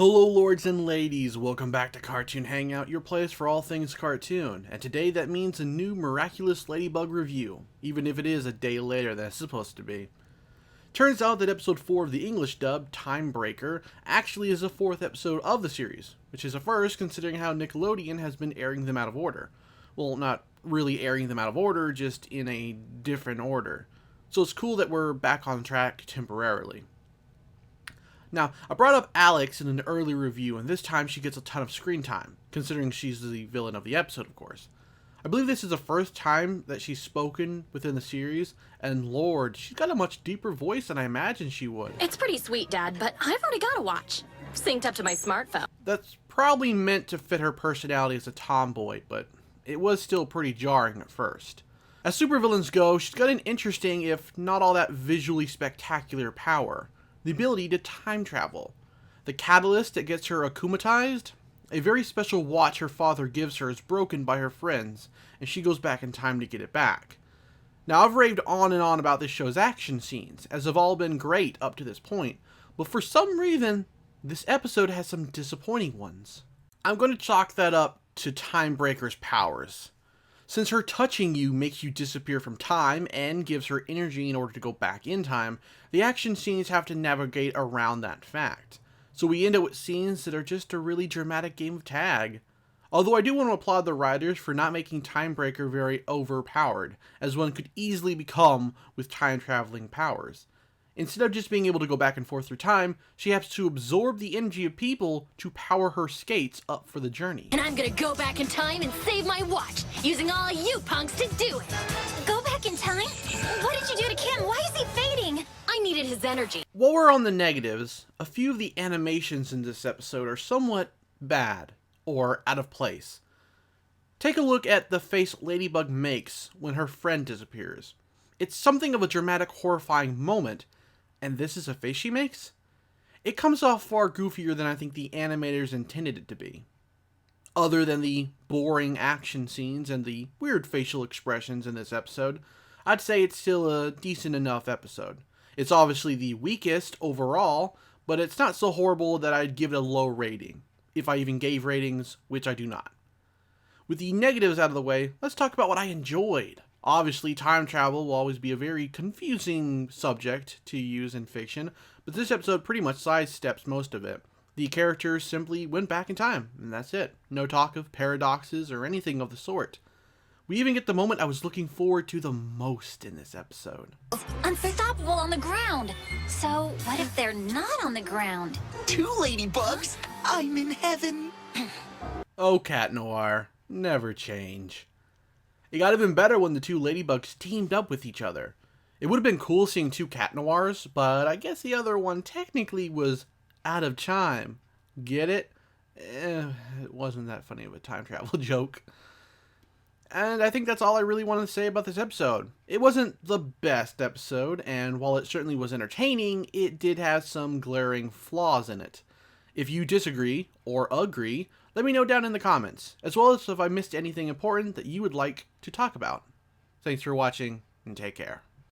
Hello lords and ladies, welcome back to Cartoon Hangout, your place for all things cartoon, and today that means a new Miraculous Ladybug review, even if it is a day later than it's supposed to be. Turns out that episode 4 of the English dub, Time Breaker, actually is the 4th episode of the series, which is a first considering how Nickelodeon has been airing them out of order. Well, not really airing them out of order, just in a different order. So it's cool that we're back on track temporarily. Now, I brought up Alex in an early review, and this time she gets a ton of screen time, considering she's the villain of the episode, of course. I believe this is the first time that she's spoken within the series, and Lord, she's got a much deeper voice than I imagined she would. It's pretty sweet, Dad, but I've already got a watch. Synced up to my smartphone. That's probably meant to fit her personality as a tomboy, but it was still pretty jarring at first. As supervillains go, she's got an interesting, if not all that visually spectacular power. The ability to time travel. The catalyst that gets her akumatized? A very special watch her father gives her is broken by her friends, and she goes back in time to get it back. Now, I've raved on and on about this show's action scenes, as they've all been great up to this point, but for some reason, this episode has some disappointing ones. I'm going to chalk that up to Time Breaker's powers. Since her touching you makes you disappear from time and gives her energy in order to go back in time, the action scenes have to navigate around that fact. So we end up with scenes that are just a really dramatic game of tag. Although I do want to applaud the writers for not making Time Breaker very overpowered, as one could easily become with time traveling powers. Instead of just being able to go back and forth through time, she has to absorb the energy of people to power her skates up for the journey. And I'm gonna go back in time and save my watch, using all you punks to do it. Go back in time? What did you do to Ken? Why is he fading? I needed his energy. While we're on the negatives, a few of the animations in this episode are somewhat bad or out of place. Take a look at the face Ladybug makes when her friend disappears. It's something of a dramatic, horrifying moment, and this is a face she makes? It comes off far goofier than I think the animators intended it to be. Other than the boring action scenes and the weird facial expressions in this episode, I'd say it's still a decent enough episode. It's obviously the weakest overall, but it's not so horrible that I'd give it a low rating, if I even gave ratings, which I do not. With the negatives out of the way, let's talk about what I enjoyed. Obviously, time travel will always be a very confusing subject to use in fiction, but this episode pretty much sidesteps most of it. The characters simply went back in time, and that's it. No talk of paradoxes or anything of the sort. We even get the moment I was looking forward to the most in this episode. Unstoppable on the ground. So, what if they're not on the ground? Two ladybugs? I'm in heaven. Oh, Cat Noir, never change. It got even better when the two ladybugs teamed up with each other. It would have been cool seeing two Cat Noirs, but I guess the other one technically was out of time. Get it? It wasn't that funny of a time travel joke. And I think that's all I really wanted to say about this episode. It wasn't the best episode, and while it certainly was entertaining, it did have some glaring flaws in it. If you disagree, or agree, let me know down in the comments, as well as if I missed anything important that you would like to talk about. Thanks for watching, and take care.